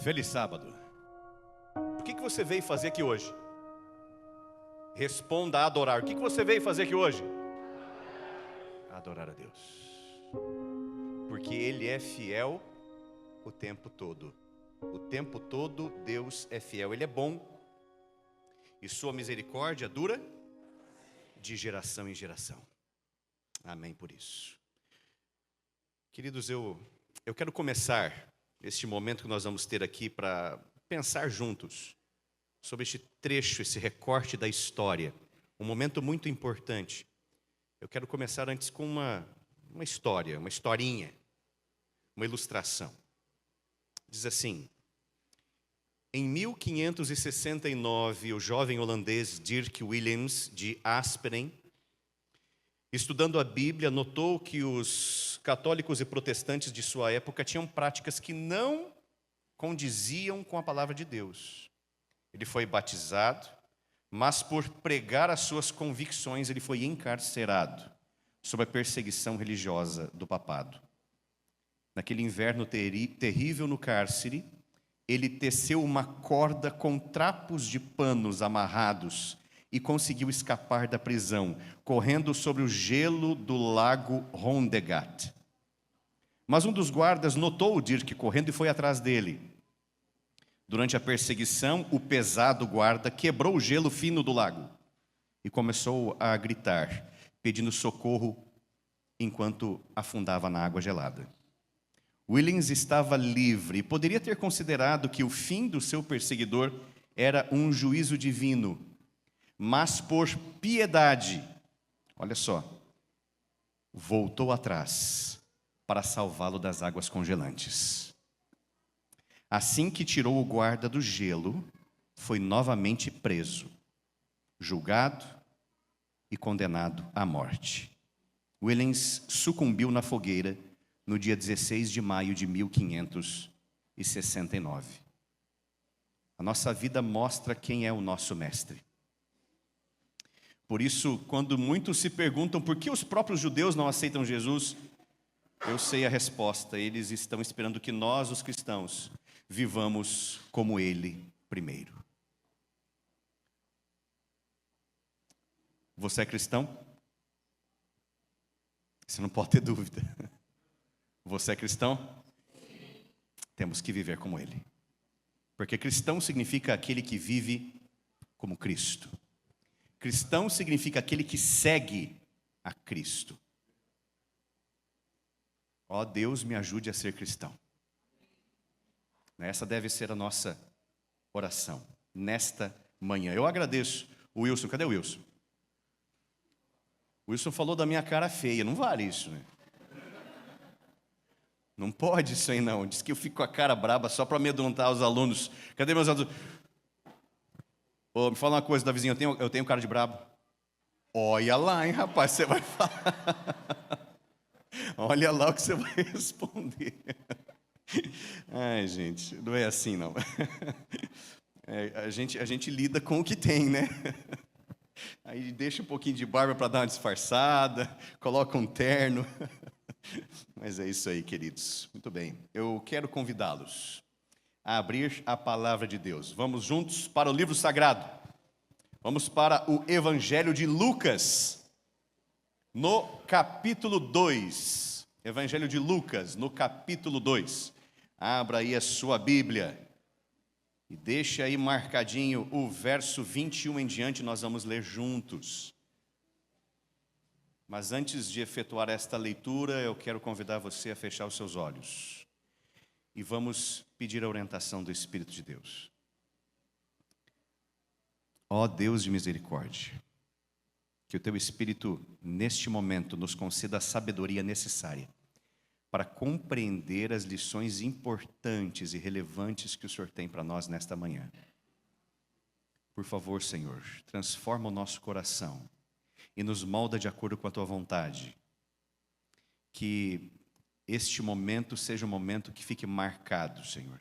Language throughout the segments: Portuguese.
Feliz sábado. O que você veio fazer aqui hoje? Responda a adorar. O que você veio fazer aqui hoje? Adorar a Deus. Porque Ele é fiel o tempo todo. O tempo todo Deus é fiel. Ele é bom. E sua misericórdia dura de geração em geração. Amém por isso. Queridos, eu quero começar este momento que nós vamos ter aqui para pensar juntos sobre este trecho, esse recorte da história. Um momento muito importante. Eu quero começar antes com uma história, uma historinha, uma ilustração. Diz assim: em 1569, o jovem holandês Dirk Willems de Asperen, estudando a Bíblia, notou que os católicos e protestantes de sua época tinham práticas que não condiziam com a palavra de Deus. Ele foi batizado, mas por pregar as suas convicções, ele foi encarcerado sob a perseguição religiosa do papado. Naquele inverno terrível no cárcere, ele teceu uma corda com trapos de panos amarrados e conseguiu escapar da prisão, correndo sobre o gelo do lago Rondegat. Mas um dos guardas notou o Dirk correndo e foi atrás dele. Durante a perseguição, o pesado guarda quebrou o gelo fino do lago e começou a gritar, pedindo socorro enquanto afundava na água gelada. Willems estava livre e poderia ter considerado que o fim do seu perseguidor era um juízo divino, mas por piedade, olha só, voltou atrás para salvá-lo das águas congelantes. Assim que tirou o guarda do gelo, foi novamente preso, julgado e condenado à morte. Willems sucumbiu na fogueira no dia 16 de maio de 1569. A nossa vida mostra quem é o nosso mestre. Por isso, quando muitos se perguntam por que os próprios judeus não aceitam Jesus, eu sei a resposta. Eles estão esperando que nós, os cristãos, vivamos como Ele primeiro. Você é cristão? Você não pode ter dúvida. Você é cristão? Temos que viver como Ele. Porque cristão significa aquele que vive como Cristo. Cristão significa aquele que segue a Cristo. Ó Deus, me ajude a ser cristão. Essa deve ser a nossa oração nesta manhã. Eu agradeço o Wilson. Cadê o Wilson? O Wilson falou da minha cara feia. Não vale isso, né? Não pode isso aí, não. Diz que eu fico com a cara braba só para amedrontar os alunos. Cadê meus alunos? Oh, me fala uma coisa, Davizinho, eu tenho cara de brabo? Olha lá, hein, rapaz, você vai falar. Olha lá o que você vai responder. Ai, gente, não é assim, não. A gente lida com o que tem, né? Aí deixa um pouquinho de barba para dar uma disfarçada, coloca um terno. Mas é isso aí, queridos. Muito bem. Eu quero convidá-los a abrir a palavra de Deus. Vamos juntos para o livro sagrado. Vamos para o Evangelho de Lucas, no capítulo 2. Evangelho de Lucas, no capítulo 2. Abra aí a sua Bíblia e deixe aí marcadinho o verso 21 em diante, nós vamos ler juntos. Mas antes de efetuar esta leitura, eu quero convidar você a fechar os seus olhos. E vamos pedir a orientação do Espírito de Deus. Ó Deus de misericórdia, que o Teu Espírito, neste momento, nos conceda a sabedoria necessária para compreender as lições importantes e relevantes que o Senhor tem para nós nesta manhã. Por favor, Senhor, transforma o nosso coração e nos molda de acordo com a Tua vontade. Que este momento seja um momento que fique marcado, Senhor.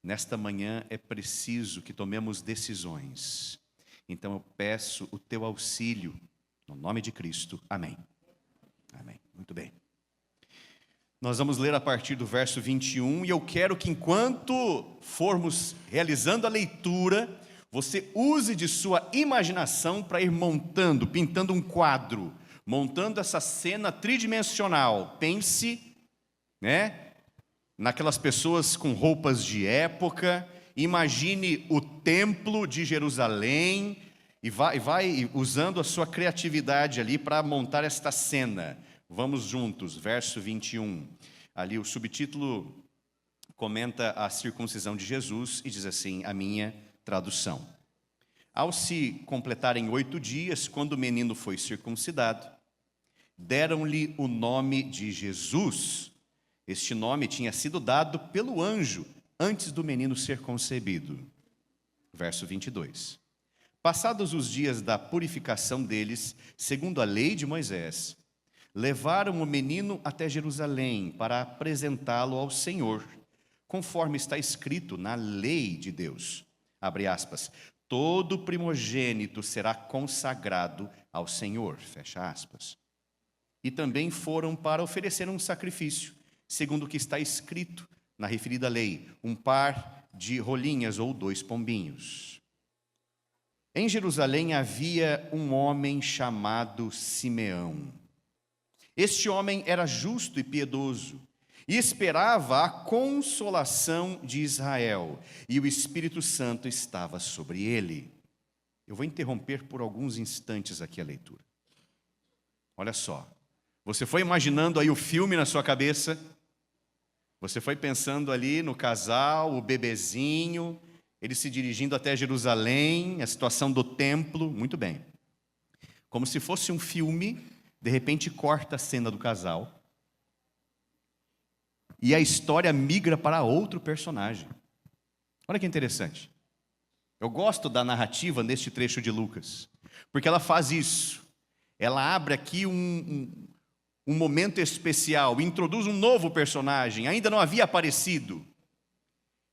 Nesta manhã é preciso que tomemos decisões. Então eu peço o Teu auxílio, no nome de Cristo. Amém. Amém. Muito bem. Nós vamos ler a partir do verso 21, e eu quero que enquanto formos realizando a leitura, você use de sua imaginação para ir montando, pintando um quadro, montando essa cena tridimensional. Pense, naquelas pessoas com roupas de época, imagine o templo de Jerusalém, e vai usando a sua criatividade ali para montar esta cena. Vamos juntos, verso 21. Ali o subtítulo comenta a circuncisão de Jesus e diz assim, a minha tradução. Ao se completarem 8 dias, quando o menino foi circuncidado, deram-lhe o nome de Jesus. Este nome tinha sido dado pelo anjo antes do menino ser concebido. Verso 22. Passados os dias da purificação deles, segundo a lei de Moisés, levaram o menino até Jerusalém para apresentá-lo ao Senhor, conforme está escrito na lei de Deus. Abre aspas. Todo primogênito será consagrado ao Senhor. Fecha aspas. E também foram para oferecer um sacrifício, segundo o que está escrito na referida lei, um par de rolinhas ou 2 pombinhos. Em Jerusalém havia um homem chamado Simeão. Este homem era justo e piedoso, e esperava a consolação de Israel, e o Espírito Santo estava sobre ele. Eu vou interromper por alguns instantes aqui a leitura. Olha só, você foi imaginando aí o filme na sua cabeça? Você foi pensando ali no casal, o bebezinho, ele se dirigindo até Jerusalém, a situação do templo, muito bem. Como se fosse um filme, de repente corta a cena do casal, e a história migra para outro personagem. Olha que interessante. Eu gosto da narrativa neste trecho de Lucas, porque ela faz isso. Ela abre aqui um momento especial, introduz um novo personagem, ainda não havia aparecido.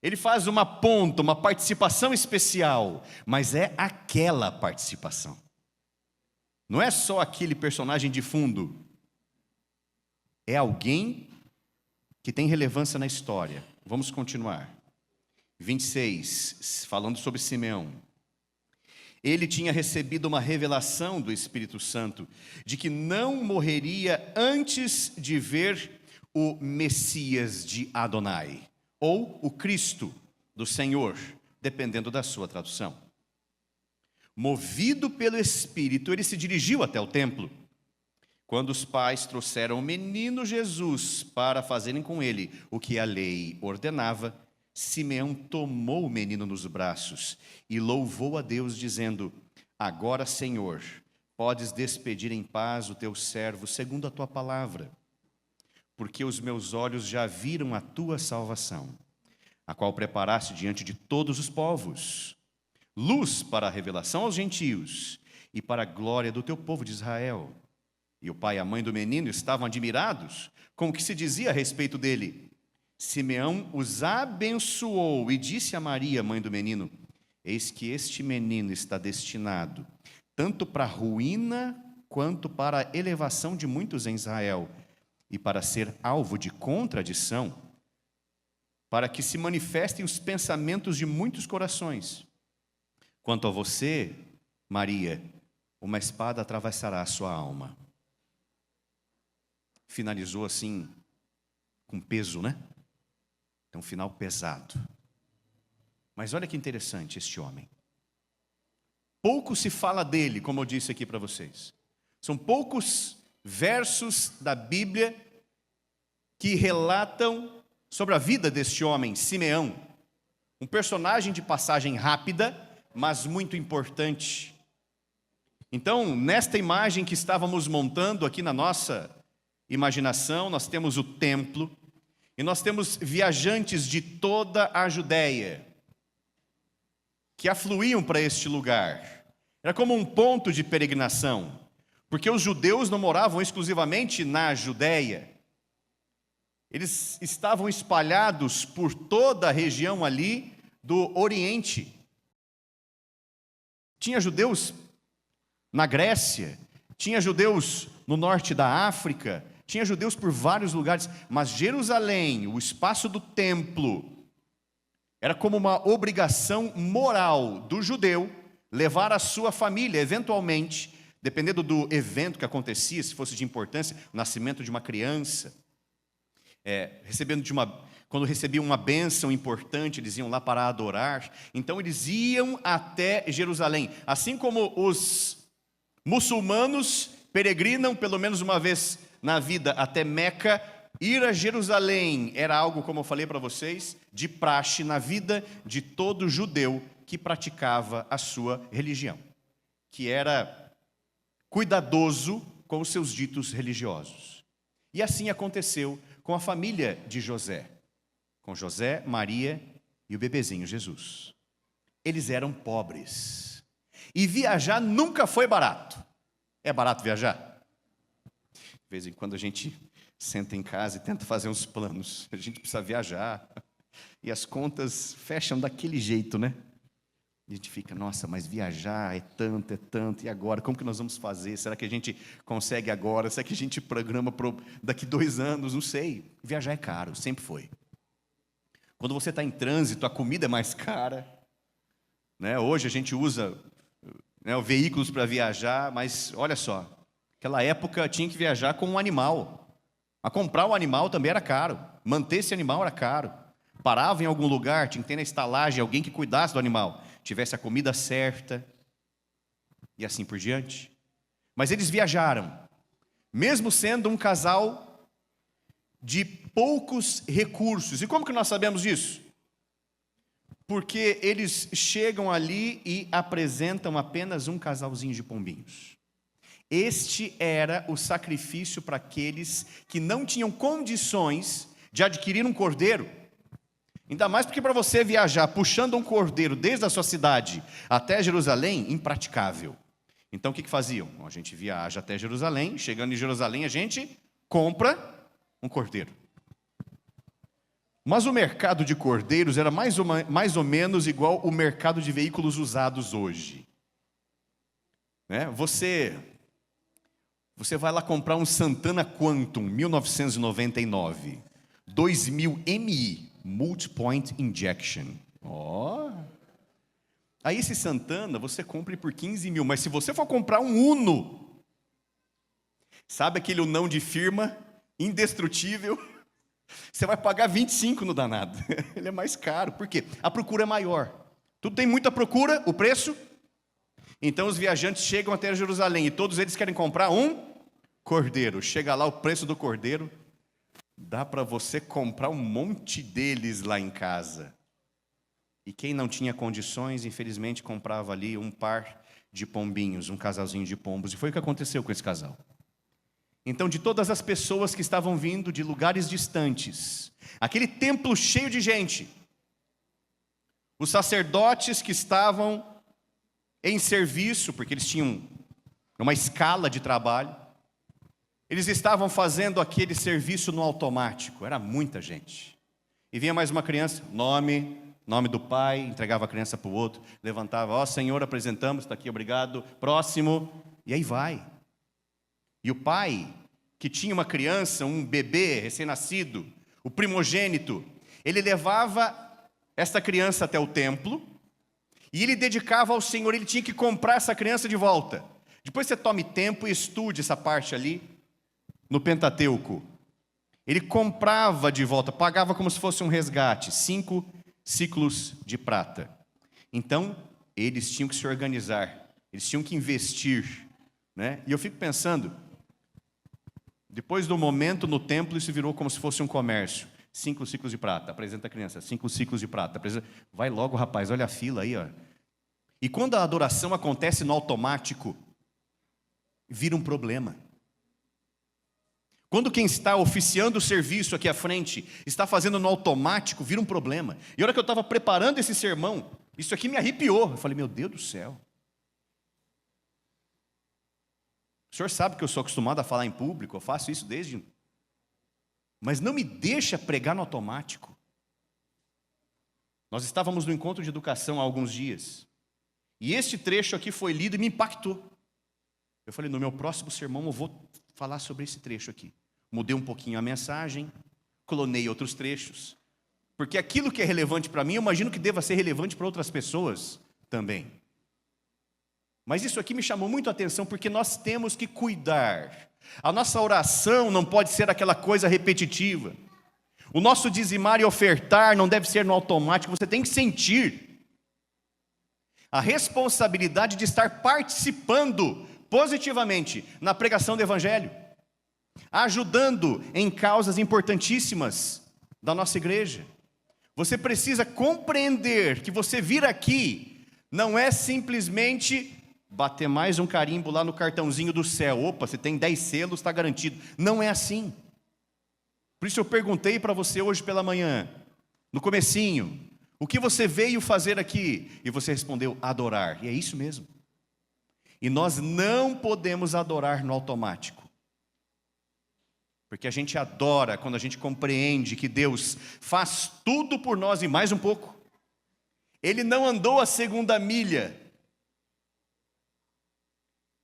Ele faz uma ponta, uma participação especial, mas é aquela participação. Não é só aquele personagem de fundo. É alguém que tem relevância na história. Vamos continuar. 26, falando sobre Simeão. Ele tinha recebido uma revelação do Espírito Santo de que não morreria antes de ver o Messias de Adonai, ou o Cristo do Senhor, dependendo da sua tradução. Movido pelo Espírito, ele se dirigiu até o templo. Quando os pais trouxeram o menino Jesus para fazerem com ele o que a lei ordenava, Simeão tomou o menino nos braços e louvou a Deus, dizendo: agora, Senhor, podes despedir em paz o teu servo segundo a tua palavra, porque os meus olhos já viram a tua salvação, a qual preparaste diante de todos os povos, luz para a revelação aos gentios e para a glória do teu povo de Israel. E o pai e a mãe do menino estavam admirados com o que se dizia a respeito dele. Simeão os abençoou e disse a Maria, mãe do menino: eis que este menino está destinado tanto para a ruína quanto para a elevação de muitos em Israel, e para ser alvo de contradição, para que se manifestem os pensamentos de muitos corações. Quanto a você, Maria, uma espada atravessará a sua alma. Finalizou assim, com peso, né? É um final pesado. Mas olha que interessante este homem. Pouco se fala dele, como eu disse aqui para vocês. São poucos versos da Bíblia que relatam sobre a vida deste homem, Simeão. Um personagem de passagem rápida, mas muito importante. Então, nesta imagem que estávamos montando aqui na nossa imaginação, nós temos o templo, e nós temos viajantes de toda a Judéia, que afluíam para este lugar. Era como um ponto de peregrinação, porque os judeus não moravam exclusivamente na Judéia. Eles estavam espalhados por toda a região ali do Oriente. Tinha judeus na Grécia, tinha judeus no norte da África, Tinha judeus por vários lugares, mas Jerusalém, o espaço do templo, era como uma obrigação moral do judeu levar a sua família, eventualmente, dependendo do evento que acontecia, se fosse de importância, o nascimento de uma criança, quando recebiam uma bênção importante, eles iam lá para adorar. Então eles iam até Jerusalém. Assim como os muçulmanos peregrinam pelo menos uma vez na vida até Meca, ir a Jerusalém era algo, como eu falei para vocês, de praxe na vida de todo judeu que praticava a sua religião, que era cuidadoso com os seus ditos religiosos. E assim aconteceu com a família de José, com José, Maria e o bebezinho Jesus. Eles eram pobres. E viajar nunca foi barato. É barato viajar? De vez em quando a gente senta em casa e tenta fazer uns planos. A gente precisa viajar. E as contas fecham daquele jeito, né? A gente fica, nossa, mas viajar é tanto, e agora? Como que nós vamos fazer? Será que a gente consegue agora? Será que a gente programa daqui 2 anos? Não sei. Viajar é caro, sempre foi. Quando você está em trânsito, a comida é mais cara, né? Hoje a gente usa, né, veículos para viajar, mas olha só, naquela época tinha que viajar com um animal. A comprar um animal também era caro, manter esse animal era caro. Parava em algum lugar, tinha que ter na estalagem alguém que cuidasse do animal, tivesse a comida certa, e assim por diante. Mas eles viajaram, mesmo sendo um casal de poucos recursos. E como que nós sabemos disso? Porque eles chegam ali e apresentam apenas um casalzinho de pombinhos. Este era o sacrifício para aqueles que não tinham condições de adquirir um cordeiro. Ainda mais porque para você viajar puxando um cordeiro desde a sua cidade até Jerusalém, impraticável. Então o que faziam? Bom, a gente viaja até Jerusalém, chegando em Jerusalém a gente compra um cordeiro. Mas o mercado de cordeiros era mais ou menos igual o mercado de veículos usados hoje. Né? Você vai lá comprar um Santana Quantum, 1999, 2000 MI, Multipoint Injection. Aí esse Santana você compra por 15 mil, mas se você for comprar um Uno, sabe aquele Unão de firma, indestrutível, você vai pagar 25 no danado. Ele é mais caro, por quê? A procura é maior. Tudo tem muita procura, o preço. Então os viajantes chegam até Jerusalém e todos eles querem comprar um cordeiro. Chega lá o preço do cordeiro, dá para você comprar um monte deles lá em casa. E quem não tinha condições, infelizmente, comprava ali um par de pombinhos, um casalzinho de pombos. E foi o que aconteceu com esse casal. Então, de todas as pessoas que estavam vindo de lugares distantes, aquele templo cheio de gente, os sacerdotes que estavam em serviço, porque eles tinham uma escala de trabalho, eles estavam fazendo aquele serviço no automático, era muita gente. E vinha mais uma criança, nome do pai, entregava a criança para o outro, levantava, ó Senhor, apresentamos, está aqui, obrigado, próximo, e aí vai. E o pai, que tinha uma criança, um bebê recém-nascido, o primogênito, ele levava esta criança até o templo, e ele dedicava ao Senhor, ele tinha que comprar essa criança de volta. Depois você tome tempo e estude essa parte ali, no Pentateuco. Ele comprava de volta, pagava como se fosse um resgate, 5 ciclos de prata. Então, eles tinham que se organizar, eles tinham que investir, né? E eu fico pensando, depois do momento no templo, isso virou como se fosse um comércio. 5 ciclos de prata, apresenta a criança, 5 ciclos de prata. Vai logo, rapaz, olha a fila aí, ó. E quando a adoração acontece no automático, vira um problema. Quando quem está oficiando o serviço aqui à frente está fazendo no automático, vira um problema. E a hora que eu estava preparando esse sermão, isso aqui me arrepiou. Eu falei, meu Deus do céu. O senhor sabe que eu sou acostumado a falar em público, eu faço isso desde... Mas não me deixa pregar no automático. Nós estávamos no encontro de educação há alguns dias. E este trecho aqui foi lido e me impactou. Eu falei, no meu próximo sermão eu vou falar sobre esse trecho aqui. mudei um pouquinho a mensagem, clonei outros trechos. Porque aquilo que é relevante para mim, eu imagino que deva ser relevante para outras pessoas também. Mas isso aqui me chamou muito a atenção, porque nós temos que cuidar. A nossa oração não pode ser aquela coisa repetitiva. O nosso dizimar e ofertar não deve ser no automático, você tem que sentir a responsabilidade de estar participando positivamente na pregação do Evangelho, ajudando em causas importantíssimas da nossa igreja. Você precisa compreender que você vir aqui não é simplesmente bater mais um carimbo lá no cartãozinho do céu. Opa, você tem 10 selos, está garantido. Não é assim. Por isso eu perguntei para você hoje pela manhã, no comecinho, o que você veio fazer aqui? E você respondeu, adorar. E é isso mesmo. E nós não podemos adorar no automático. Porque a gente adora quando a gente compreende que Deus faz tudo por nós e mais um pouco. Ele não andou a segunda milha.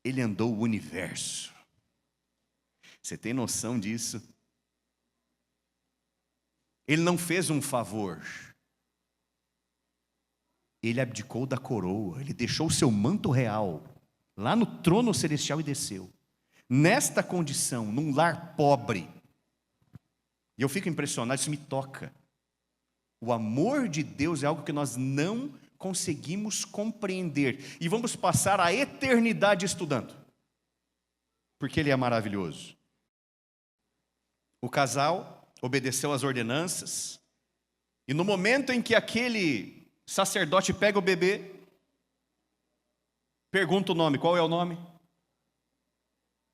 Ele andou o universo. Você tem noção disso? Ele não fez um favor. Ele abdicou da coroa. Ele deixou o seu manto real lá no trono celestial e desceu. Nesta condição, num lar pobre. E eu fico impressionado, isso me toca. O amor de Deus é algo que nós não conseguimos compreender. E vamos passar a eternidade estudando. Porque Ele é maravilhoso. O casal obedeceu às ordenanças. E no momento em que aquele sacerdote pega o bebê, pergunta o nome, qual é o nome?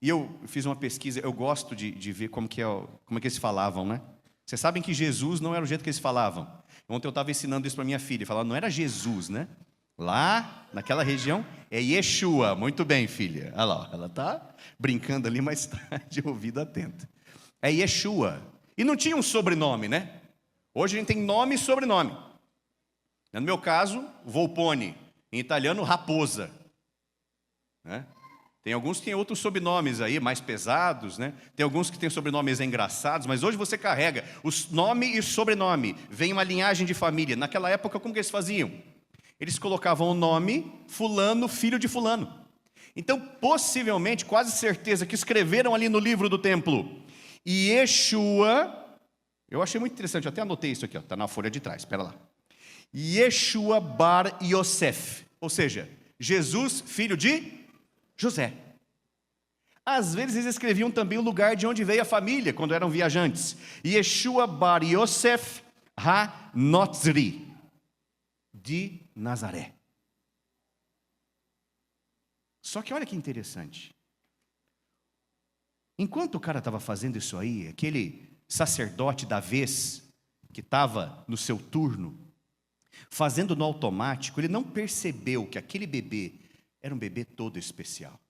E eu fiz uma pesquisa, eu gosto de ver como que eles falavam, né? Vocês sabem que Jesus não era o jeito que eles falavam. Ontem eu estava ensinando isso para minha filha, falando, não era Jesus, né? Lá, naquela região, é Yeshua. Muito bem, filha. Olha lá, ela está brincando ali, mas está de ouvido atento. É Yeshua. E não tinha um sobrenome, né? Hoje a gente tem nome e sobrenome. No meu caso, Volpone. Em italiano, Raposa. Né? Tem alguns que têm outros sobrenomes aí, mais pesados, né? Tem alguns que têm sobrenomes engraçados, mas hoje você carrega os nome e sobrenome, vem uma linhagem de família. Naquela época, como que eles faziam? Eles colocavam o nome, fulano, filho de fulano. Então, possivelmente, quase certeza que escreveram ali no livro do templo, Yeshua, eu achei muito interessante, eu até anotei isso aqui, está na folha de trás, espera lá. Yeshua bar Yosef, ou seja, Jesus, filho de José. Às vezes eles escreviam também o lugar de onde veio a família, quando eram viajantes. Yeshua bar Yosef ha-Notzri, de Nazaré. Só que olha que interessante. Enquanto o cara estava fazendo isso aí, aquele sacerdote da vez, que estava no seu turno, fazendo no automático, ele não percebeu que aquele bebê era um bebê todo especial.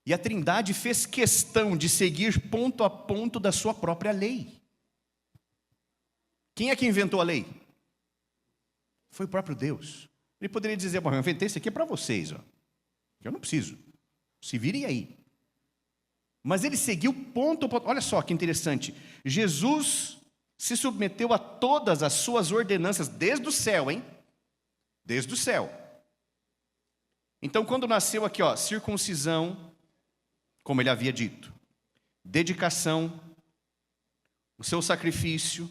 E a Trindade fez questão de seguir ponto a ponto da sua própria lei. Quem é que inventou a lei? Foi o próprio Deus. Ele poderia dizer, bom, eu inventei isso aqui para vocês, ó. Eu não preciso. Se virem aí. Mas ele seguiu ponto a ponto. Olha só que interessante. Jesus se submeteu a todas as suas ordenanças desde o céu, hein? Desde o céu. Então, quando nasceu aqui, ó, circuncisão, como ele havia dito, dedicação, o seu sacrifício,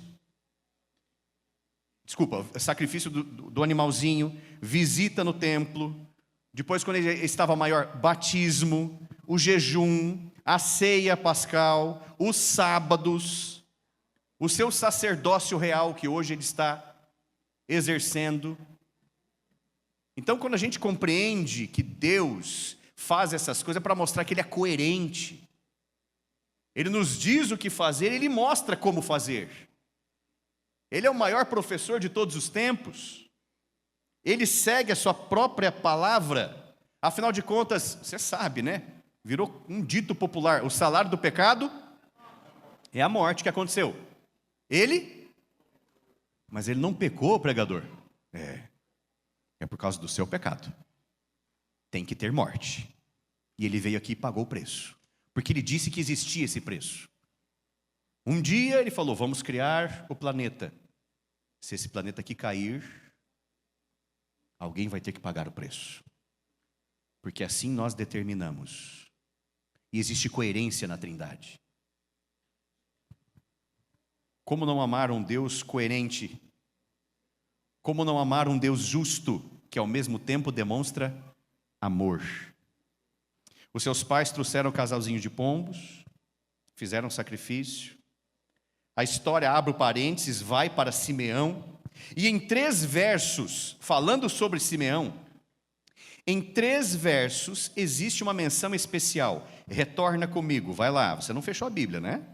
sacrifício do animalzinho, visita no templo, depois, quando ele estava maior, batismo, o jejum, a ceia pascal, os sábados, o seu sacerdócio real, que hoje ele está exercendo. Então, quando a gente compreende que Deus faz essas coisas para mostrar que Ele é coerente, Ele nos diz o que fazer, Ele mostra como fazer. Ele é o maior professor de todos os tempos. Ele segue a sua própria palavra. Afinal de contas, você sabe, né? Virou um dito popular. O salário do pecado é a morte. Que aconteceu? Mas ele não pecou, pregador. É por causa do seu pecado. Tem que ter morte. E ele veio aqui e pagou o preço. porque ele disse que existia esse preço. Um dia ele falou, vamos criar o planeta. Se esse planeta aqui cair, alguém vai ter que pagar o preço. Porque assim nós determinamos. E existe coerência na Trindade. Como não amar um Deus coerente? Como não amar um Deus justo, que ao mesmo tempo demonstra amor? Os seus pais trouxeram um casalzinho de pombos, fizeram um sacrifício. A história, abre o parênteses, vai para Simeão. E em 3 versos, falando sobre Simeão, em 3 versos existe uma menção especial. Retorna comigo, vai lá, você não fechou a Bíblia, né?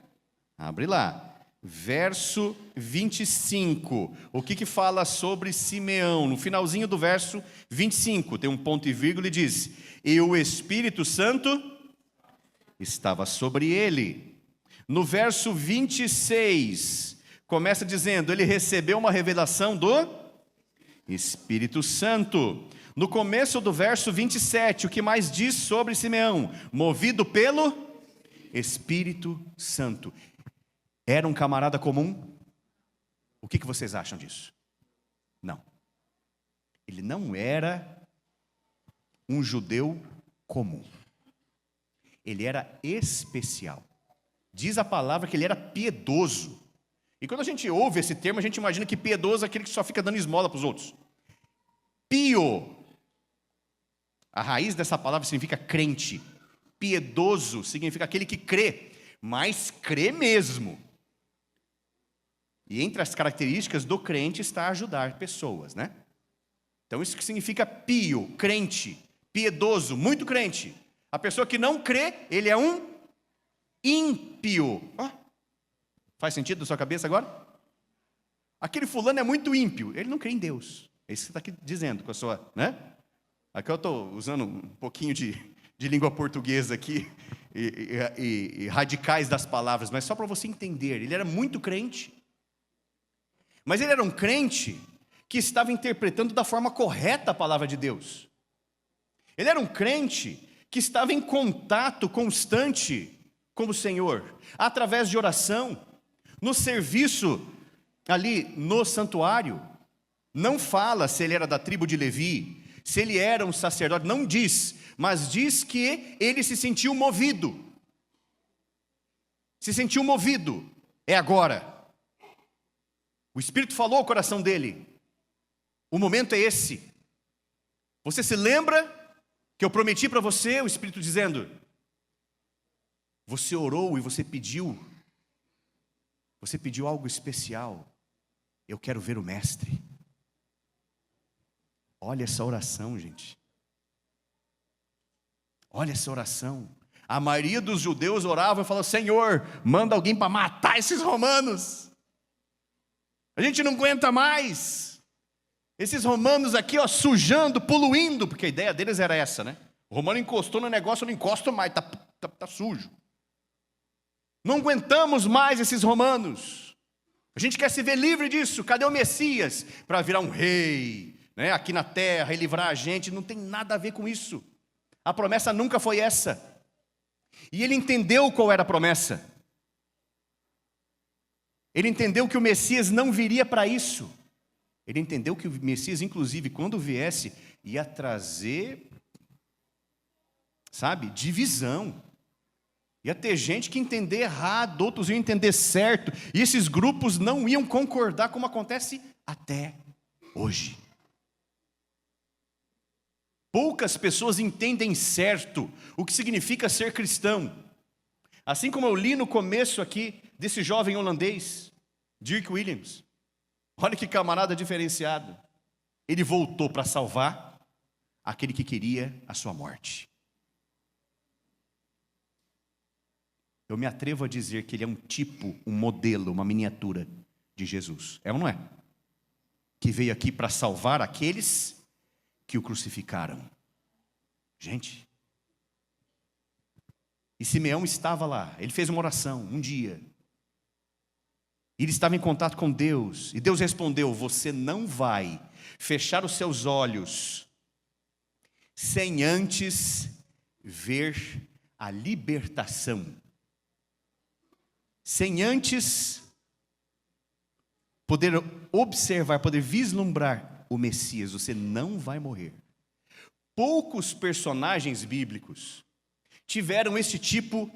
Abre lá. Verso 25, o que fala sobre Simeão? No finalzinho do verso 25, tem um ponto e vírgula e diz: e o Espírito Santo estava sobre ele. No verso 26, começa dizendo, ele recebeu uma revelação do Espírito Santo. No começo do verso 27, o que mais diz sobre Simeão? Movido pelo Espírito Santo. Era um camarada comum? O que vocês acham disso? Não. Ele não era um judeu comum. Ele era especial. Diz a palavra que ele era piedoso. E quando a gente ouve esse termo, a gente imagina que piedoso é aquele que só fica dando esmola para os outros. Pio. A raiz dessa palavra significa crente. Piedoso significa aquele que crê, mas crê mesmo. E entre as características do crente está ajudar pessoas, né? Então isso que significa pio, crente, piedoso, muito crente. A pessoa que não crê, ele é um ímpio. Faz sentido na sua cabeça agora? Aquele fulano é muito ímpio, ele não crê em Deus. É isso que você está aqui dizendo com a sua, né? Aqui eu estou usando um pouquinho de língua portuguesa aqui, e radicais das palavras, mas só para você entender, ele era muito crente. Mas ele era um crente que estava interpretando da forma correta a palavra de Deus. Ele era um crente que estava em contato constante com o Senhor, através de oração, no serviço ali no santuário. Não fala se ele era da tribo de Levi, se ele era um sacerdote, não diz, mas diz que ele se sentiu movido. Se sentiu movido, é agora. O Espírito falou ao coração dele. O momento é esse. Você se lembra que eu prometi para você, o Espírito dizendo, você orou e você pediu algo especial. Eu quero ver o Mestre. Olha essa oração, gente. Olha essa oração. A maioria dos judeus orava e falava, Senhor, manda alguém para matar esses romanos. A gente não aguenta mais. Esses romanos aqui, sujando, poluindo, porque a ideia deles era essa, né? O romano encostou no negócio, eu não encosto mais, tá sujo. Não aguentamos mais esses romanos. A gente quer se ver livre disso. Cadê o Messias? Para virar um rei, né? Aqui na terra e livrar a gente. Não tem nada a ver com isso. A promessa nunca foi essa. E ele entendeu qual era a promessa. Ele entendeu que o Messias não viria para isso. Ele entendeu que o Messias, inclusive, quando viesse, ia trazer, divisão. Ia ter gente que entender errado, outros iam entender certo. E esses grupos não iam concordar, como acontece até hoje. Poucas pessoas entendem certo o que significa ser cristão. Assim como eu li no começo aqui desse jovem holandês, Dirk Williams. Olha que camarada diferenciado. Ele voltou para salvar aquele que queria a sua morte. Eu me atrevo a dizer que ele é um tipo, um modelo, uma miniatura de Jesus. É ou não é? Que veio aqui para salvar aqueles que o crucificaram. Gente. E Simeão estava lá. Ele fez uma oração um dia. Ele estava em contato com Deus. E Deus respondeu, você não vai fechar os seus olhos sem antes ver a libertação, sem antes poder observar, poder vislumbrar o Messias, você não vai morrer. Poucos personagens bíblicos tiveram esse tipo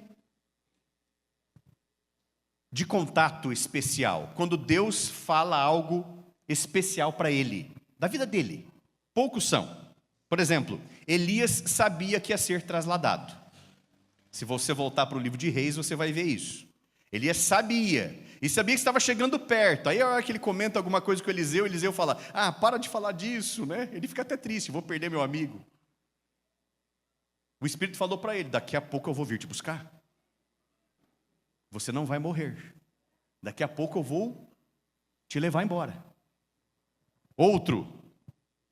de contato especial, quando Deus fala algo especial para ele, da vida dele. Poucos são. Por exemplo, Elias sabia que ia ser trasladado. Se você voltar para o livro de Reis, você vai ver isso. Elias sabia, e sabia que estava chegando perto. Aí a hora que ele comenta alguma coisa com Eliseu fala, para de falar disso, né? Ele fica até triste, vou perder meu amigo. O Espírito falou para ele, daqui a pouco eu vou vir te buscar. Você não vai morrer. Daqui a pouco eu vou te levar embora. Outro,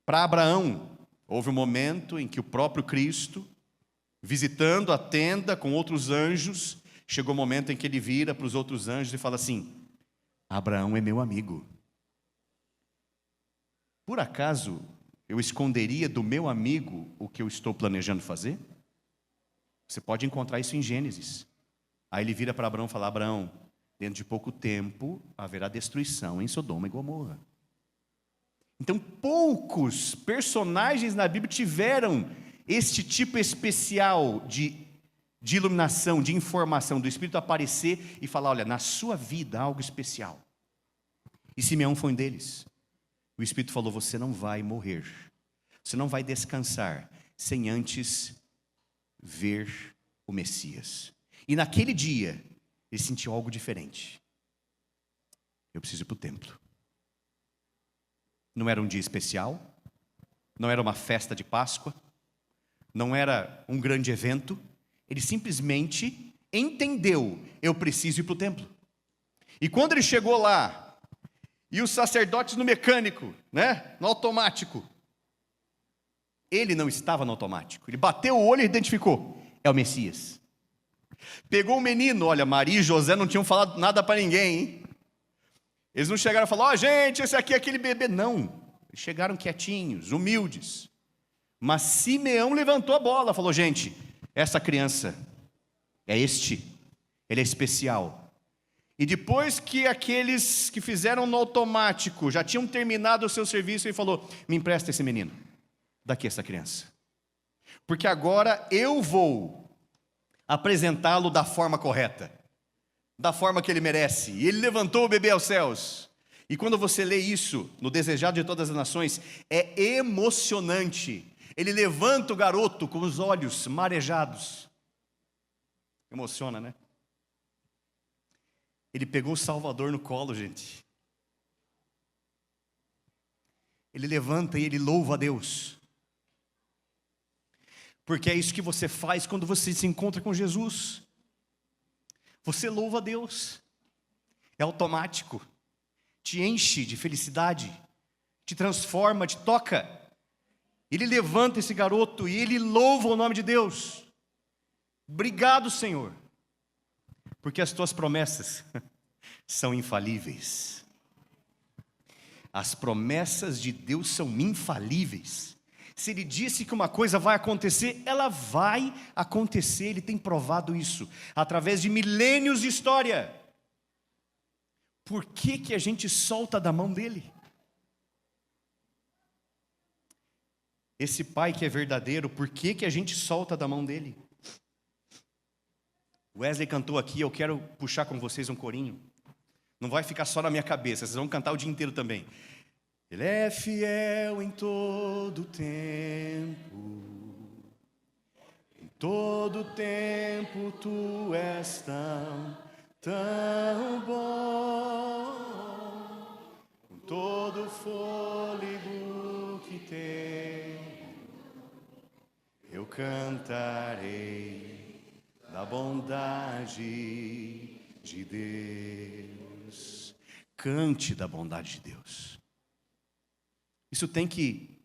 para Abraão, houve um momento em que o próprio Cristo, visitando a tenda com outros anjos, chegou o momento em que ele vira para os outros anjos e fala assim, Abraão é meu amigo. Por acaso eu esconderia do meu amigo o que eu estou planejando fazer? Você pode encontrar isso em Gênesis. Aí ele vira para Abraão e fala, Abraão, dentro de pouco tempo haverá destruição em Sodoma e Gomorra. Então poucos personagens na Bíblia tiveram este tipo especial de iluminação, de informação, do Espírito aparecer e falar, olha, na sua vida há algo especial. E Simeão foi um deles. O Espírito falou, você não vai morrer, você não vai descansar, sem antes ver o Messias. E naquele dia, ele sentiu algo diferente. Eu preciso ir para o templo. Não era um dia especial, não era uma festa de Páscoa, não era um grande evento. Ele simplesmente entendeu, eu preciso ir para o templo. E quando ele chegou lá, e os sacerdotes no mecânico, né, no automático, ele não estava no automático. Ele bateu o olho e identificou, é o Messias. Pegou o menino, olha, Maria e José não tinham falado nada para ninguém, hein? Eles não chegaram e falaram, gente, esse aqui é aquele bebê. Não, eles chegaram quietinhos, humildes. Mas Simeão levantou a bola, falou, gente, essa criança é ele é especial. E depois que aqueles que fizeram no automático já tinham terminado o seu serviço, ele falou, me empresta esse menino, daqui essa criança. Porque agora eu vou apresentá-lo da forma correta, da forma que ele merece. E ele levantou o bebê aos céus. E quando você lê isso, no Desejado de Todas as Nações, é emocionante. Ele levanta o garoto com os olhos marejados. Emociona, né? Ele pegou o Salvador no colo, gente. Ele levanta e ele louva a Deus. Porque é isso que você faz quando você se encontra com Jesus. Você louva a Deus. É automático. Te enche de felicidade. Te transforma, te toca. Ele levanta esse garoto e ele louva o nome de Deus. Obrigado, Senhor. Porque as tuas promessas são infalíveis. As promessas de Deus são infalíveis. Se Ele disse que uma coisa vai acontecer, ela vai acontecer. Ele tem provado isso através de milênios de história. Por que a gente solta da mão dEle? Esse Pai que é verdadeiro, por que a gente solta da mão dEle? Wesley cantou aqui, eu quero puxar com vocês um corinho. Não vai ficar só na minha cabeça, vocês vão cantar o dia inteiro também. Ele é fiel em todo tempo, em todo tempo tu és tão bom, com todo fôlego que tenho, eu cantarei da bondade de Deus. Cante da bondade de Deus. Isso tem que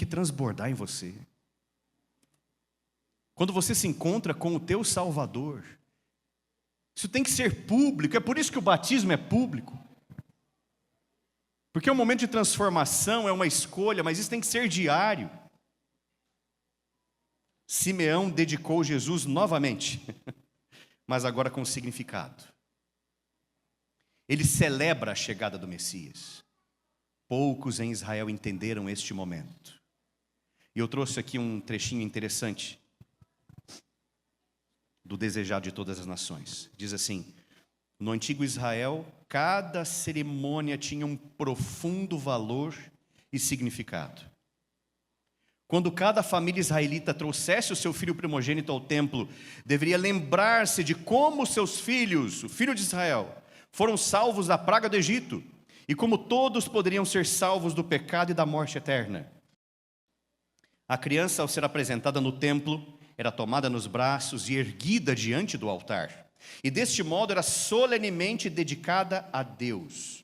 transbordar em você. Quando você se encontra com o teu Salvador, isso tem que ser público. É por isso que o batismo é público. Porque é um momento de transformação, é uma escolha, mas isso tem que ser diário. Simeão dedicou Jesus novamente, mas agora com significado. Ele celebra a chegada do Messias. Poucos em Israel entenderam este momento. E eu trouxe aqui um trechinho interessante do Desejado de Todas as Nações. Diz assim: no antigo Israel, cada cerimônia tinha um profundo valor e significado. Quando cada família israelita trouxesse o seu filho primogênito ao templo, deveria lembrar-se de como seus filhos, o filho de Israel, foram salvos da praga do Egito, e como todos poderiam ser salvos do pecado e da morte eterna. A criança, ao ser apresentada no templo, era tomada nos braços e erguida diante do altar, e deste modo era solenemente dedicada a Deus.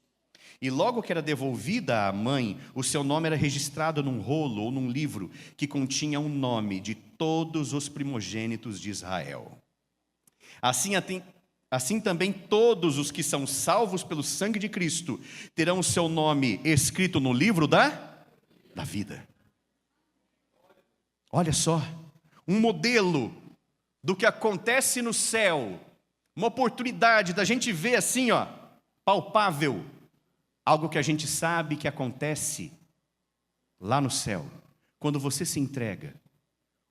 E logo que era devolvida à mãe, o seu nome era registrado num rolo ou num livro que continha um nome de todos os primogênitos de Israel. Assim também todos os que são salvos pelo sangue de Cristo terão o seu nome escrito no livro da vida. Olha só, um modelo do que acontece no céu, uma oportunidade da gente ver assim, palpável, algo que a gente sabe que acontece lá no céu, quando você se entrega.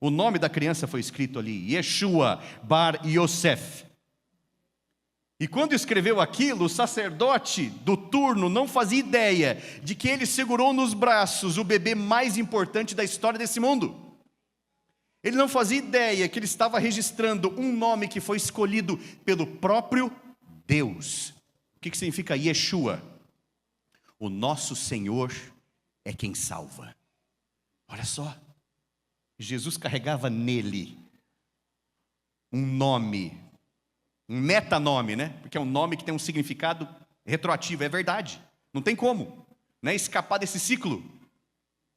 O nome da criança foi escrito ali, Yeshua Bar Yosef. E quando escreveu aquilo, o sacerdote do turno não fazia ideia de que ele segurou nos braços o bebê mais importante da história desse mundo. Ele não fazia ideia que ele estava registrando um nome que foi escolhido pelo próprio Deus. O que significa Yeshua? O nosso Senhor é quem salva. Olha só, Jesus carregava nele um nome, um metanome, né? Porque é um nome que tem um significado retroativo, é verdade. Não tem como, né, escapar desse ciclo.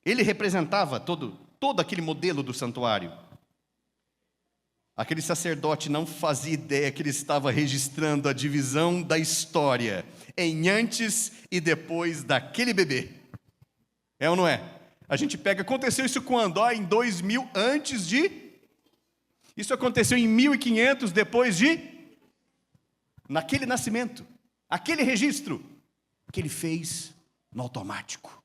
Ele representava todo aquele modelo do santuário. Aquele sacerdote não fazia ideia que ele estava registrando a divisão da história em antes e depois daquele bebê. É ou não é? A gente pega, aconteceu isso quando? Em 2000 antes de... Isso aconteceu em 1500 depois de... Naquele nascimento, aquele registro que ele fez no automático.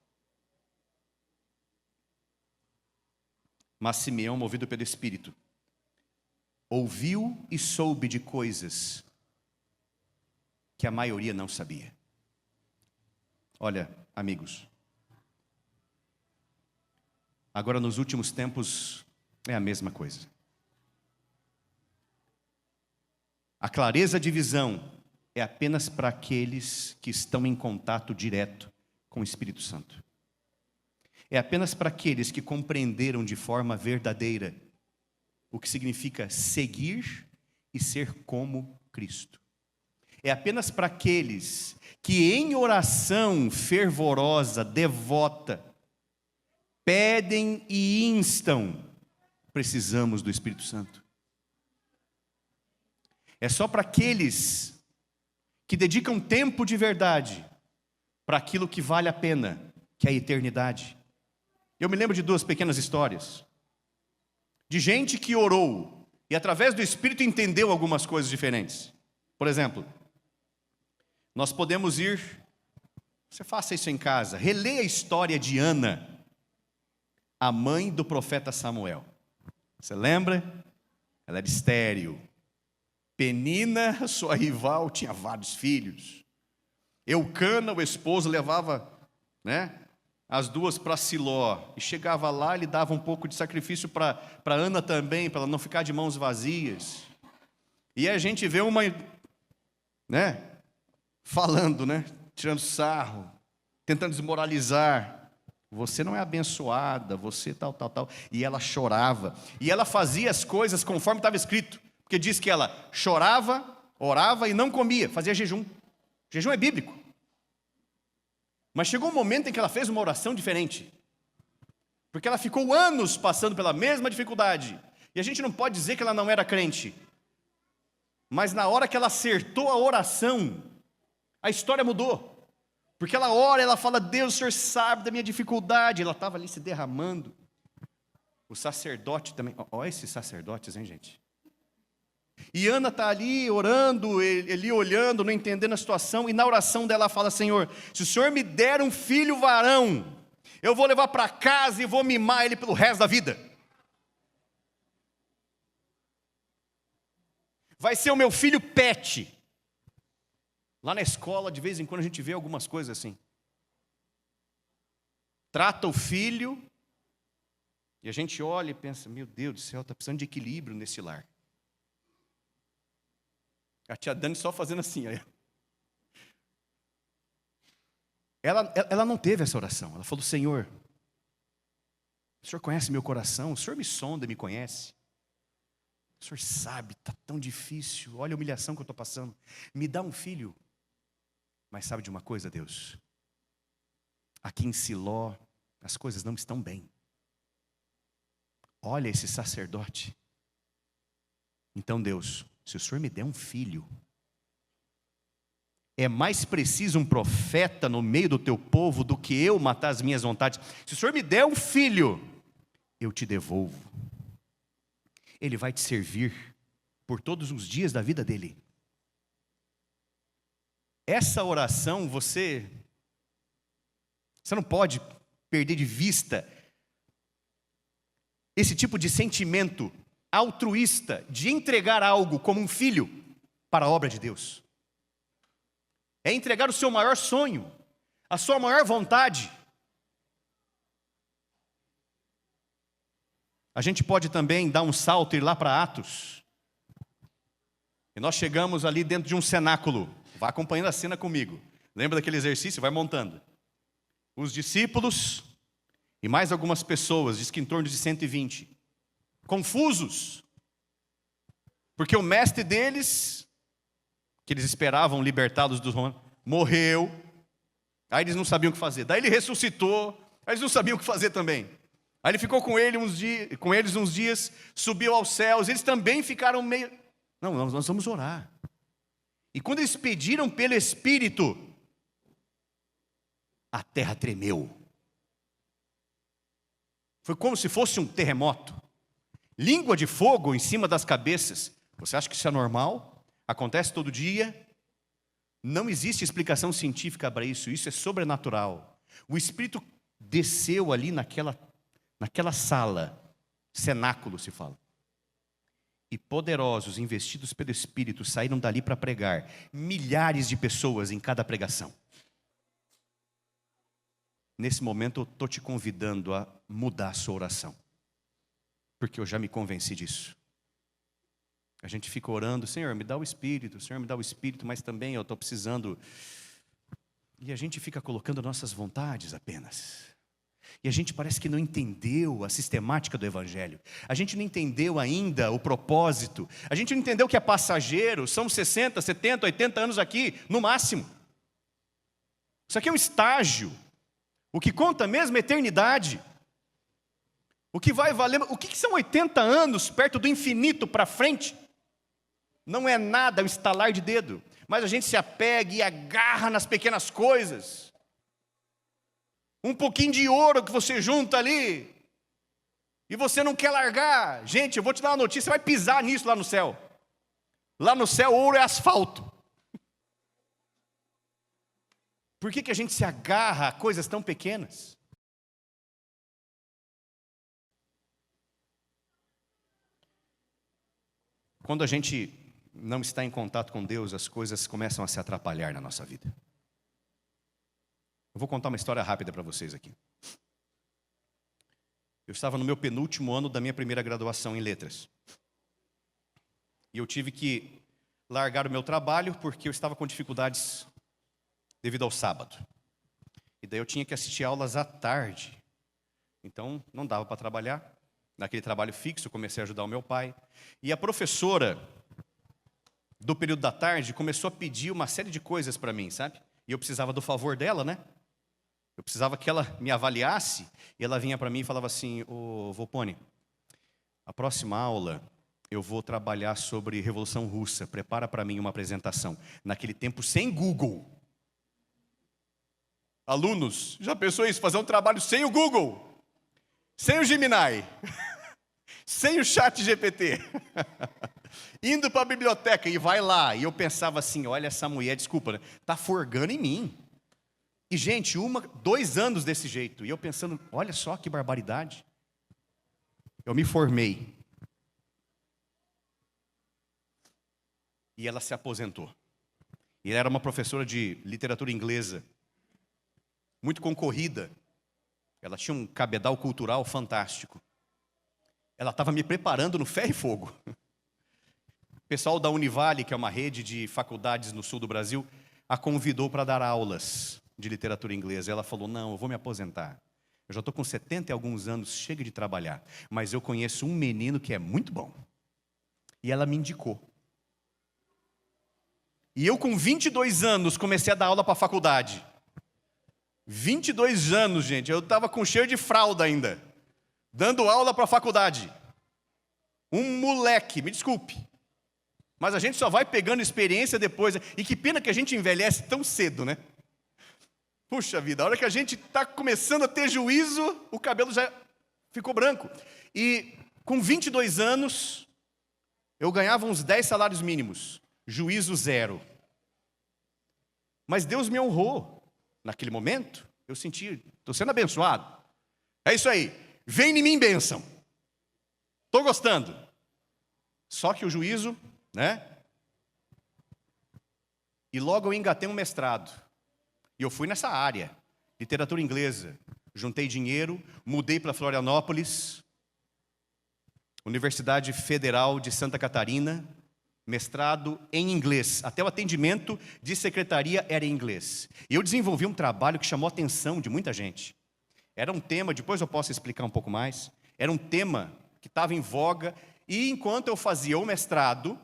Mas Simeão, movido pelo Espírito, ouviu e soube de coisas que a maioria não sabia. Olha, amigos, agora nos últimos tempos é a mesma coisa. A clareza de visão é apenas para aqueles que estão em contato direto com o Espírito Santo. É apenas para aqueles que compreenderam de forma verdadeira o que significa seguir e ser como Cristo. É apenas para aqueles que em oração fervorosa, devota, pedem e instam, precisamos do Espírito Santo. É só para aqueles que dedicam tempo de verdade para aquilo que vale a pena, que é a eternidade. Eu me lembro de duas pequenas histórias, de gente que orou e através do Espírito entendeu algumas coisas diferentes. Por exemplo, nós podemos ir, você faça isso em casa, releia a história de Ana, a mãe do profeta Samuel. Você lembra? Ela era estéril. Penina, sua rival, tinha vários filhos. Eucana, o esposo, levava, as duas para Siló. E chegava lá, ele dava um pouco de sacrifício para Ana também, para ela não ficar de mãos vazias. E a gente vê uma, falando, tirando sarro, tentando desmoralizar. Você não é abençoada, você tal. E ela chorava. E ela fazia as coisas conforme estava escrito. Porque diz que ela chorava, orava e não comia, fazia jejum. Jejum é bíblico. Mas chegou um momento em que ela fez uma oração diferente. Porque ela ficou anos passando pela mesma dificuldade. E a gente não pode dizer que ela não era crente. Mas na hora que ela acertou a oração, a história mudou. Porque ela ora, ela fala, Deus, o Senhor sabe da minha dificuldade. Ela estava ali se derramando. O sacerdote também. Olha esses sacerdotes, hein, gente? E Ana está ali orando, ele olhando, não entendendo a situação. E na oração dela ela fala: Senhor, se o Senhor me der um filho varão, eu vou levar para casa e vou mimar ele pelo resto da vida. Vai ser o meu filho pet. Lá na escola, de vez em quando, a gente vê algumas coisas assim. Trata o filho, e a gente olha e pensa: meu Deus do céu, está precisando de equilíbrio nesse lar. A tia Dani só fazendo assim. Ela não teve essa oração. Ela falou: Senhor, o Senhor conhece meu coração, o Senhor me sonda e me conhece. O Senhor sabe, está tão difícil, olha a humilhação que eu estou passando. Me dá um filho. Mas sabe de uma coisa, Deus? Aqui em Siló, as coisas não estão bem. Olha esse sacerdote. Então, Deus, se o Senhor me der um filho, é mais preciso um profeta no meio do teu povo do que eu matar as minhas vontades. Se o Senhor me der um filho, eu te devolvo. Ele vai te servir por todos os dias da vida dele. Essa oração você não pode perder de vista esse tipo de sentimento altruísta de entregar algo como um filho para a obra de Deus. É entregar o seu maior sonho, a sua maior vontade. A gente pode também dar um salto e ir lá para Atos. E nós chegamos ali dentro de um cenáculo. Vá acompanhando a cena comigo. Lembra daquele exercício? Vai montando. Os discípulos e mais algumas pessoas, diz que em torno de 120, confusos, porque o mestre deles, que eles esperavam libertá-los dos romanos, morreu. Aí eles não sabiam o que fazer. Daí ele ressuscitou, aí eles não sabiam o que fazer também. Aí ele ficou com eles uns dias, subiu aos céus, eles também ficaram meio... Não, nós vamos orar. E quando eles pediram pelo Espírito, a terra tremeu. Foi como se fosse um terremoto. Língua de fogo em cima das cabeças. Você acha que isso é normal? Acontece todo dia? Não existe explicação científica para isso. Isso é sobrenatural. O Espírito desceu ali naquela sala, cenáculo se fala. E poderosos, investidos pelo Espírito, saíram dali para pregar. Milhares de pessoas em cada pregação. Nesse momento eu estou te convidando a mudar a sua oração. Porque eu já me convenci disso. A gente fica orando: Senhor, me dá o Espírito, Senhor, me dá o Espírito, mas também eu estou precisando... E a gente fica colocando nossas vontades apenas. E a gente parece que não entendeu a sistemática do Evangelho. A gente não entendeu ainda o propósito. A gente não entendeu que é passageiro. São 60, 70, 80 anos aqui, no máximo. Isso aqui é um estágio. O que conta mesmo é eternidade. O que vai valer... O que são 80 anos perto do infinito para frente? Não é nada, é um estalar de dedo. Mas a gente se apega e agarra nas pequenas coisas. Um pouquinho de ouro que você junta ali, e você não quer largar. Gente, eu vou te dar uma notícia: você vai pisar nisso lá no céu. Lá no céu, ouro é asfalto. Por que a gente se agarra a coisas tão pequenas? Quando a gente não está em contato com Deus, as coisas começam a se atrapalhar na nossa vida. Eu vou contar uma história rápida para vocês aqui. Eu estava no meu penúltimo ano da minha primeira graduação em letras. E eu tive que largar o meu trabalho porque eu estava com dificuldades devido ao sábado. E daí eu tinha que assistir aulas à tarde. Então não dava para trabalhar. Naquele trabalho fixo, eu comecei a ajudar o meu pai. E a professora do período da tarde começou a pedir uma série de coisas para mim, sabe? E eu precisava do favor dela, né? Eu precisava que ela me avaliasse. E ela vinha para mim e falava assim: ô Volpone, a próxima aula eu vou trabalhar sobre Revolução Russa. Prepara para mim uma apresentação. Naquele tempo, sem Google. Alunos, já pensou isso? Fazer um trabalho sem o Google? Sem o Gemini? sem o chat GPT. Indo para a biblioteca e vai lá. E eu pensava assim, olha essa mulher, desculpa, né? Tá forgando em mim. E gente, 2 anos desse jeito. E eu pensando, olha só que barbaridade. Eu me formei. E ela se aposentou. E ela era uma professora de literatura inglesa, muito concorrida. Ela tinha um cabedal cultural fantástico. Ela estava me preparando no ferro e fogo. O pessoal da Univale, que é uma rede de faculdades no sul do Brasil, a convidou para dar aulas de literatura inglesa. Ela falou, não, eu vou me aposentar. Eu já estou com 70 e alguns anos, chega de trabalhar. Mas eu conheço um menino que é muito bom. E ela me indicou. E eu com 22 anos comecei a dar aula para a faculdade. 22 anos, gente. Eu estava com cheiro de fralda ainda. Dando aula para a faculdade. Um moleque, me desculpe. Mas a gente só vai pegando experiência depois. E que pena que a gente envelhece tão cedo, né? Puxa vida, a hora que a gente está começando a ter juízo, o cabelo já ficou branco. E com 22 anos, eu ganhava uns 10 salários mínimos. Juízo zero. Mas Deus me honrou. Naquele momento, eu senti, estou sendo abençoado. É isso aí. Vem em mim bênção. Estou gostando. Só que o juízo, né? E logo eu engatei um mestrado. E eu fui nessa área, literatura inglesa. Juntei dinheiro, mudei para Florianópolis, Universidade Federal de Santa Catarina, mestrado em inglês. Até o atendimento de secretaria era em inglês. E eu desenvolvi um trabalho que chamou a atenção de muita gente. Era um tema, depois eu posso explicar um pouco mais, era um tema que estava em voga, e enquanto eu fazia o mestrado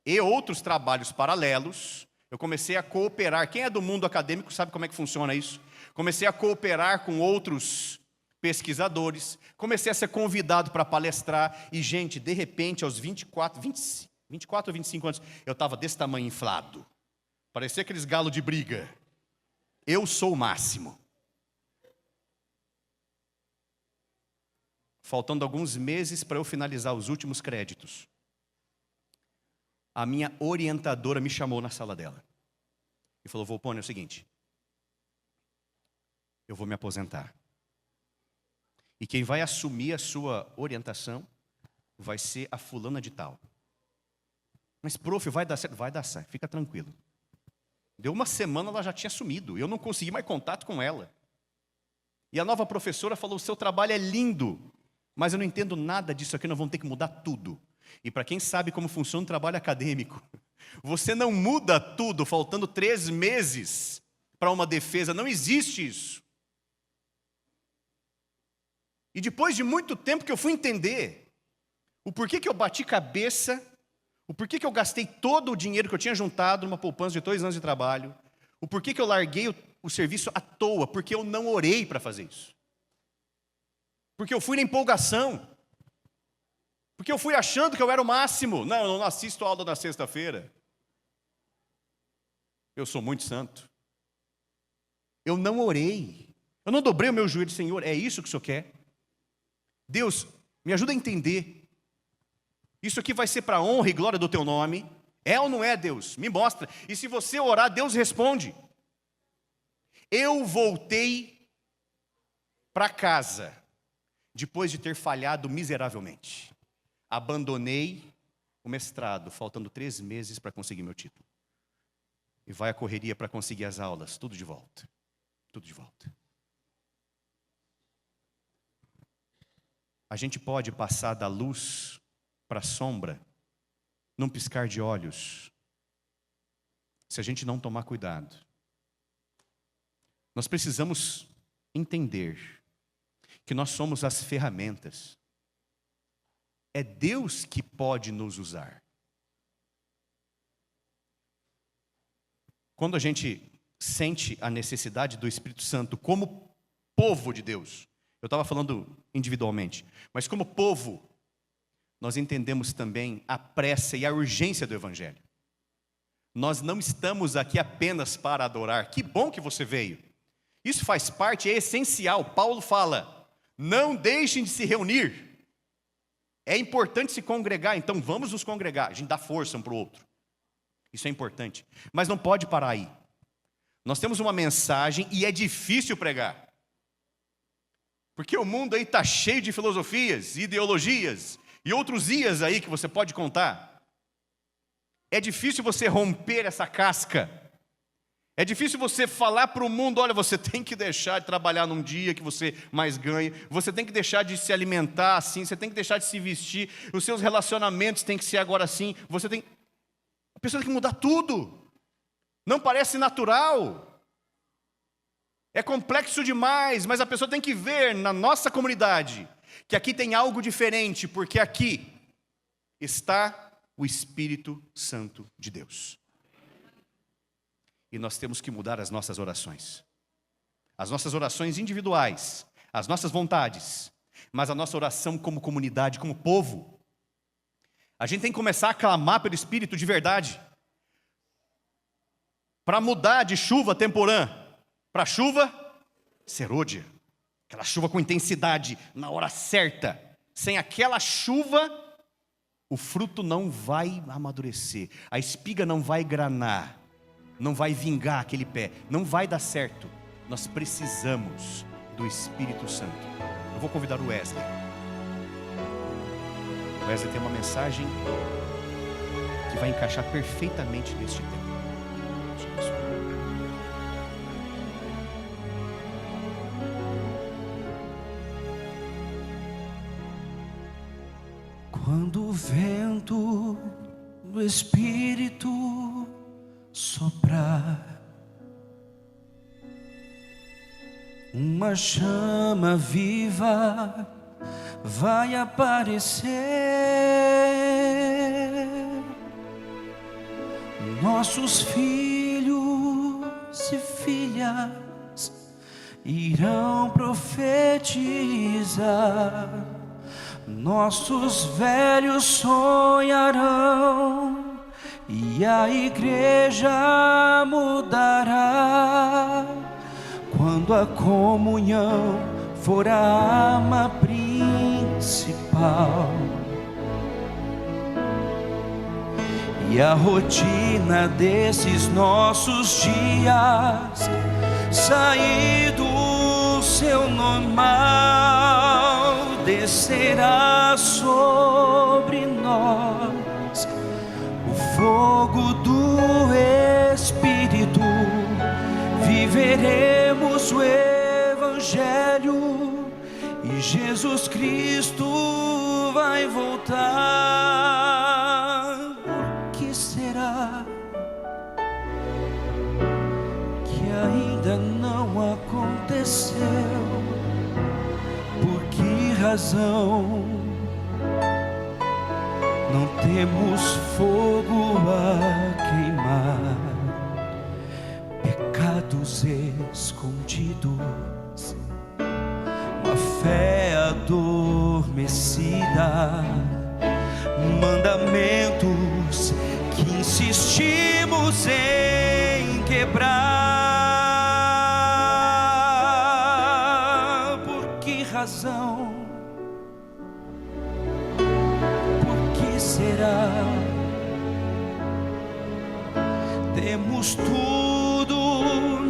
e outros trabalhos paralelos, eu comecei a cooperar. Quem é do mundo acadêmico sabe como é que funciona isso. Comecei a cooperar com outros pesquisadores, comecei a ser convidado para palestrar, e gente, de repente, aos 24 ou 25 anos, eu estava desse tamanho inflado. Parecia aqueles galos de briga. Eu sou o máximo. Faltando alguns meses para eu finalizar os últimos créditos, a minha orientadora me chamou na sala dela e falou, Volpone, é o seguinte, eu vou me aposentar. E quem vai assumir a sua orientação vai ser a fulana de tal. Mas, prof, vai dar certo? Vai dar certo, fica tranquilo. Deu uma semana, ela já tinha sumido. Eu não consegui mais contato com ela. E a nova professora falou, o seu trabalho é lindo, mas eu não entendo nada disso aqui, nós vamos ter que mudar tudo. E para quem sabe como funciona o trabalho acadêmico, você não muda tudo, faltando 3 meses para uma defesa, não existe isso. E depois de muito tempo que eu fui entender o porquê que eu bati cabeça, o porquê que eu gastei todo o dinheiro que eu tinha juntado numa poupança de 2 anos de trabalho, o porquê que eu larguei o serviço à toa, porque eu não orei para fazer isso. Porque eu fui na empolgação. Porque eu fui achando que eu era o máximo. Não, eu não assisto a aula na sexta-feira. Eu sou muito santo. Eu não orei. Eu não dobrei o meu joelho, Senhor, é isso que o Senhor quer? Deus, me ajuda a entender. Isso aqui vai ser para a honra e glória do Teu nome? É ou não é, Deus? Me mostra. E se você orar, Deus responde. Eu voltei para casa, depois de ter falhado miseravelmente. Abandonei o mestrado, faltando 3 meses para conseguir meu título. E vai a correria para conseguir as aulas, tudo de volta. Tudo de volta. A gente pode passar da luz para a sombra num piscar de olhos, se a gente não tomar cuidado. Nós precisamos entender que nós somos as ferramentas. É Deus que pode nos usar. Quando a gente sente a necessidade do Espírito Santo como povo de Deus, eu estava falando individualmente, mas como povo, nós entendemos também a pressa e a urgência do Evangelho. Nós não estamos aqui apenas para adorar. Que bom que você veio. Isso faz parte, é essencial. Paulo fala, não deixem de se reunir. É importante se congregar, então vamos nos congregar. A gente dá força um para o outro. Isso é importante. Mas não pode parar aí. Nós temos uma mensagem e é difícil pregar. Porque o mundo aí está cheio de filosofias, ideologias e outros ias aí que você pode contar. É difícil você romper essa casca. É difícil você falar para o mundo, olha, você tem que deixar de trabalhar num dia que você mais ganha, você tem que deixar de se alimentar assim, você tem que deixar de se vestir, os seus relacionamentos têm que ser agora assim, a pessoa tem que mudar tudo. Não parece natural. É complexo demais, mas a pessoa tem que ver na nossa comunidade que aqui tem algo diferente, porque aqui está o Espírito Santo de Deus. E nós temos que mudar as nossas orações individuais, as nossas vontades, mas a nossa oração como comunidade, como povo. A gente tem que começar a clamar pelo Espírito de verdade, para mudar de chuva temporã para chuva serôdia, aquela chuva com intensidade, na hora certa. Sem aquela chuva, o fruto não vai amadurecer, a espiga não vai granar, não vai vingar aquele pé, não vai dar certo. Nós precisamos do Espírito Santo. Eu vou convidar o Wesley. O Wesley tem uma mensagem que vai encaixar perfeitamente neste tempo. Quando o vento do Espírito soprar, uma chama viva vai aparecer. Nossos filhos e filhas irão profetizar, nossos velhos sonharão e a igreja mudará. Quando a comunhão for a arma principal e a rotina desses nossos dias sair do seu normal, descerá sobre nós o fogo do Espírito. Viveremos o Evangelho e Jesus Cristo vai voltar. O que será que ainda não aconteceu? Por que razão não temos fogo a queimar? Pecados escondidos, uma fé adormecida, mandamentos que insistimos em quebrar. Por que razão? Por que será? Temos tudo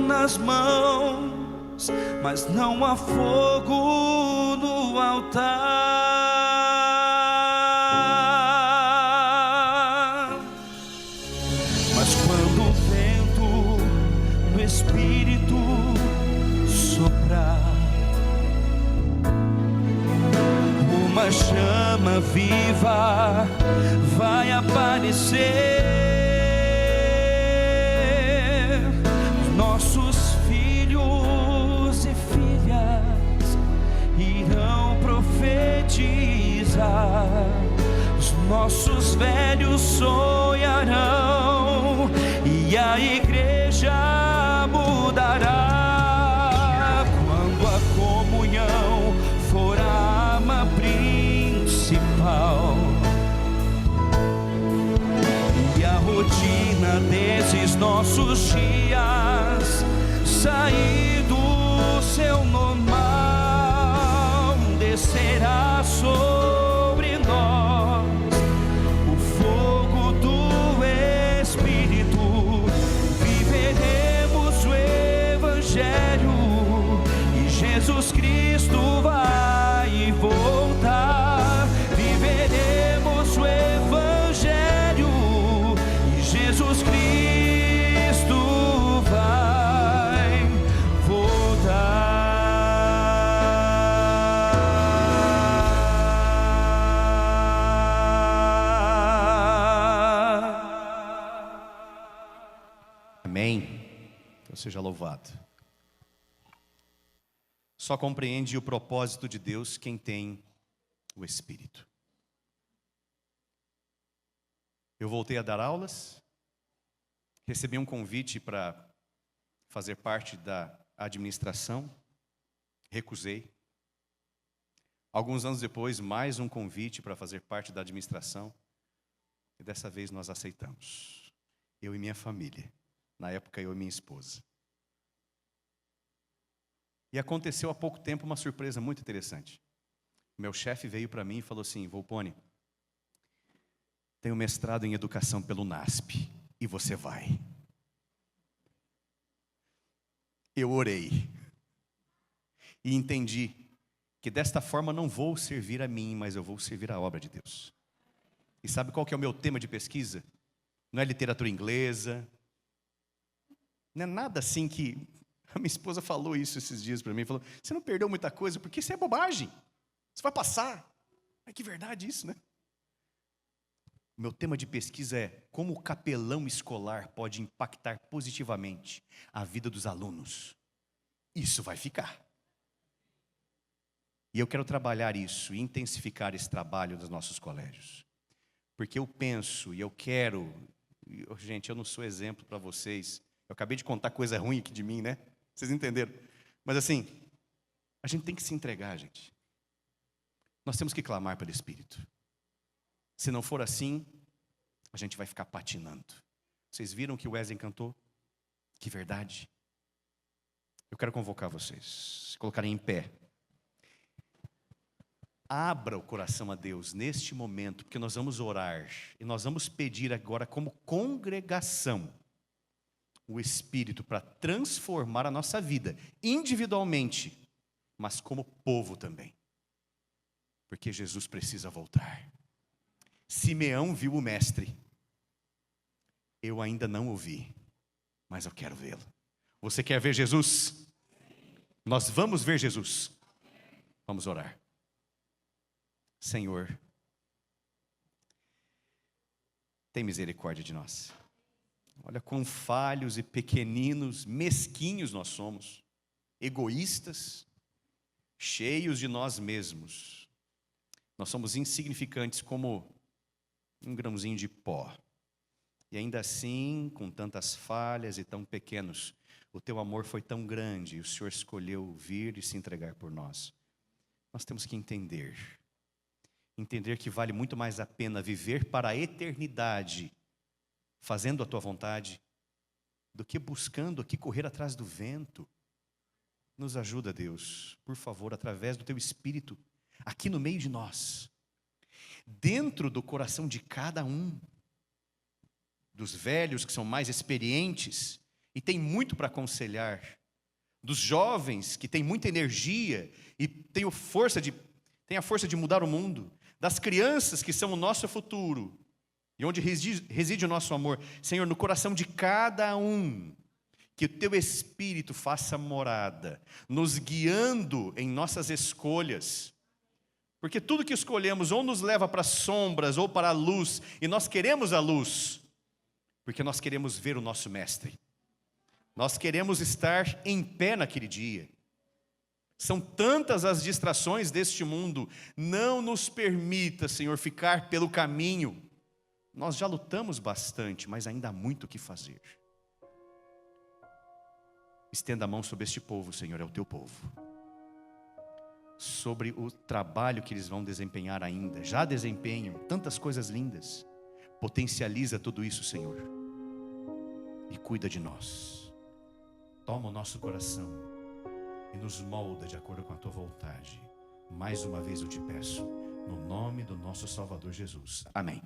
nas mãos, mas não há fogo no altar. Mas quando o vento do Espírito soprar, uma chama viva vai aparecer. Nossos filhos e filhas irão profetizar, os nossos velhos sonharão e a igreja mudará. Quando a comunhão for a arma principal e a rotina desses nossos dias sair do seu normal, descerá sobre nós Amém. Então seja louvado. Só compreende o propósito de Deus quem tem o Espírito. Eu voltei a dar aulas, recebi um convite para fazer parte da administração, recusei. Alguns anos depois, mais um convite para fazer parte da administração, e dessa vez nós aceitamos. Eu e minha família, na época eu e minha esposa. E aconteceu há pouco tempo uma surpresa muito interessante. Meu chefe veio para mim e falou assim: Volpone, tenho mestrado em educação pelo NASP, e você vai. Eu orei e entendi que desta forma não vou servir a mim, mas eu vou servir a obra de Deus. E sabe qual que é o meu tema de pesquisa? Não é literatura inglesa, não é nada assim que... A minha esposa falou isso esses dias para mim, falou: você não perdeu muita coisa, porque isso é bobagem, você vai passar. É que verdade isso, né? O meu tema de pesquisa é como o capelão escolar pode impactar positivamente a vida dos alunos. Isso vai ficar. E eu quero trabalhar isso, intensificar esse trabalho nos nossos colégios. Porque eu penso e eu quero... Gente, eu não sou exemplo para vocês. Eu acabei de contar coisa ruim aqui de mim, né? Vocês entenderam? Mas assim, a gente tem que se entregar, gente. Nós temos que clamar pelo Espírito. Se não for assim, a gente vai ficar patinando. Vocês viram que o Wesley cantou? Que verdade. Eu quero convocar vocês, se colocarem em pé. Abra o coração a Deus neste momento, porque nós vamos orar. E nós vamos pedir agora como congregação o Espírito para transformar a nossa vida, individualmente, mas como povo também. Porque Jesus precisa voltar. Simeão viu o Mestre. Eu ainda não o vi, mas eu quero vê-lo. Você quer ver Jesus? Nós vamos ver Jesus. Vamos orar. Senhor, tem misericórdia de nós. Olha quão falhos e pequeninos, mesquinhos nós somos, egoístas, cheios de nós mesmos. Nós somos insignificantes como um grãozinho de pó. E ainda assim, com tantas falhas e tão pequenos, o teu amor foi tão grande e o Senhor escolheu vir e se entregar por nós. Nós temos que entender que vale muito mais a pena viver para a eternidade, fazendo a tua vontade, do que buscando aqui correr atrás do vento. Nos ajuda, Deus, por favor, através do teu Espírito, aqui no meio de nós, dentro do coração de cada um, dos velhos que são mais experientes e têm muito para aconselhar, dos jovens que têm muita energia e têm a força de mudar o mundo, das crianças que são o nosso futuro, e onde reside o nosso amor. Senhor, no coração de cada um, que o teu Espírito faça morada, nos guiando em nossas escolhas, porque tudo que escolhemos ou nos leva para as sombras ou para a luz, e nós queremos a luz, porque nós queremos ver o nosso Mestre, nós queremos estar em pé naquele dia. São tantas as distrações deste mundo, não nos permita, Senhor, ficar pelo caminho. Nós já lutamos bastante, mas ainda há muito o que fazer. Estenda a mão sobre este povo, Senhor, é o teu povo. Sobre o trabalho que eles vão desempenhar ainda, já desempenham tantas coisas lindas. Potencializa tudo isso, Senhor, e cuida de nós. Toma o nosso coração e nos molda de acordo com a tua vontade. Mais uma vez eu te peço, no nome do nosso Salvador Jesus. Amém.